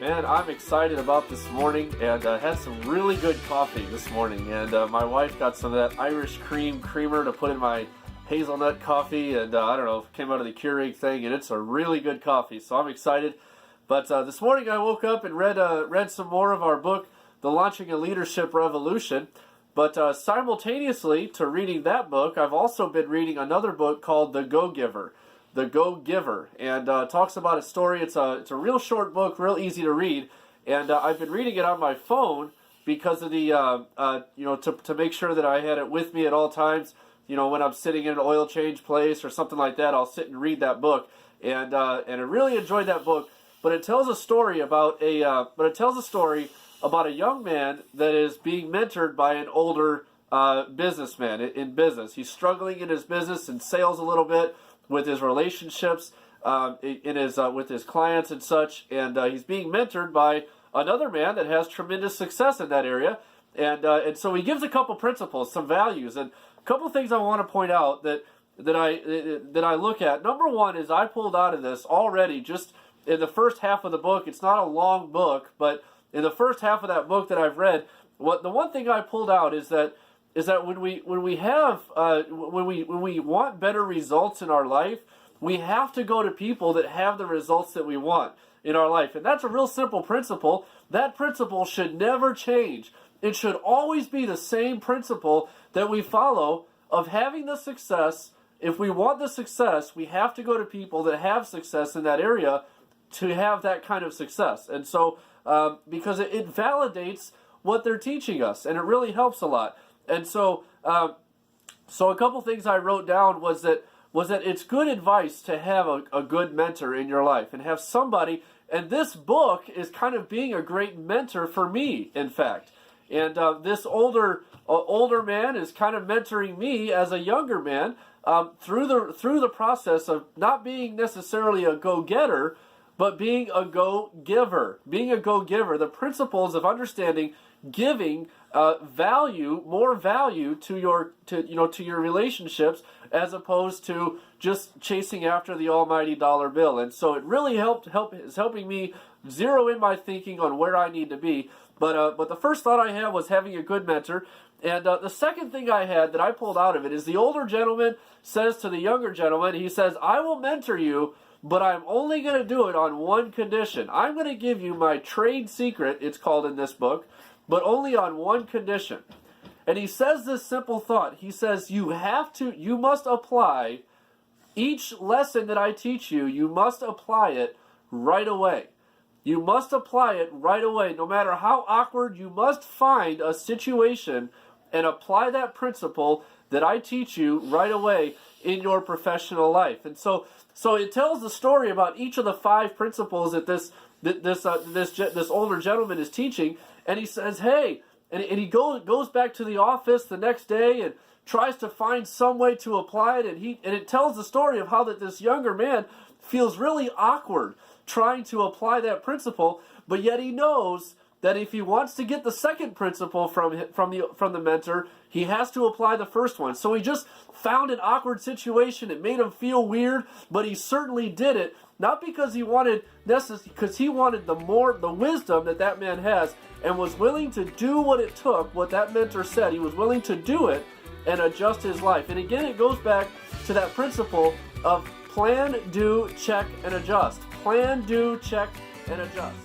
Man, I'm excited about this morning and had some really good coffee this morning. And my wife got some of that Irish creamer to put in my hazelnut coffee. And I don't know, came out of the Keurig thing, and it's a really good coffee. So I'm excited. But this morning I woke up and read some more of our book, The Launching a Leadership Revolution. But simultaneously to reading that book, I've also been reading another book called The Go-Giver. The Go-Giver, and talks about a story. It's a real short book, real easy to read, and I've been reading it on my phone because of the to make sure that I had it with me at all times. You know, when I'm sitting in an oil change place or something like that, I'll sit and read that book, and I really enjoyed that book. But it tells a story about a young man that is being mentored by an older businessman in business. He's struggling in his business and sales a little bit, with his relationships, with his clients and such, and he's being mentored by another man that has tremendous success in that area, and so he gives a couple principles, some values, and a couple things I want to point out that I look at. Number one is I pulled out of this already just in the first half of the book. It's not a long book, but in the first half of that book that I've read, the one thing I pulled out is that when we want better results in our life, we have to go to people that have the results that we want in our life. And that's a real simple principle. That principle should never change. It should always be the same principle that we follow of having the success. If we want the success, we have to go to people that have success in that area to have that kind of success. And so, because it validates what they're teaching us, and it really helps a lot. And so, a couple things I wrote down was that it's good advice to have a good mentor in your life and have somebody. And this book is kind of being a great mentor for me, in fact. And this older man is kind of mentoring me as a younger man through the process of not being necessarily a go-getter, but being a go-giver. Being a go-giver, the principles of understanding giving more value to your relationships, as opposed to just chasing after the almighty dollar bill. And so it really is helping me zero in my thinking on where I need to be. But the first thought I had was having a good mentor. And the second thing I had that I pulled out of it is the older gentleman says to the younger gentleman, he says, "I will mentor you, but I'm only going to do it on one condition. I'm going to give you my trade secret," it's called in this book, "but only on one condition." And he says this simple thought. He says, you must apply each lesson that I teach you, you must apply it right away. You must apply it right away. No matter how awkward, you must find a situation and apply that principle that I teach you right away in your professional life. And so it tells the story about each of the 5 principles that this older gentleman is teaching, and he says, "Hey," and he goes back to the office the next day and tries to find some way to apply it, and it tells the story of how that this younger man feels really awkward trying to apply that principle, but yet he knows that if he wants to get the second principle from the mentor, he has to apply the first one. So he just found an awkward situation. It made him feel weird, but he certainly did it, not because he wanted because he wanted the wisdom that man has, and was willing to do what it took, what that mentor said. He was willing to do it and adjust his life. And again, it goes back to that principle of plan, do, check, and adjust. Plan, do, check, and adjust.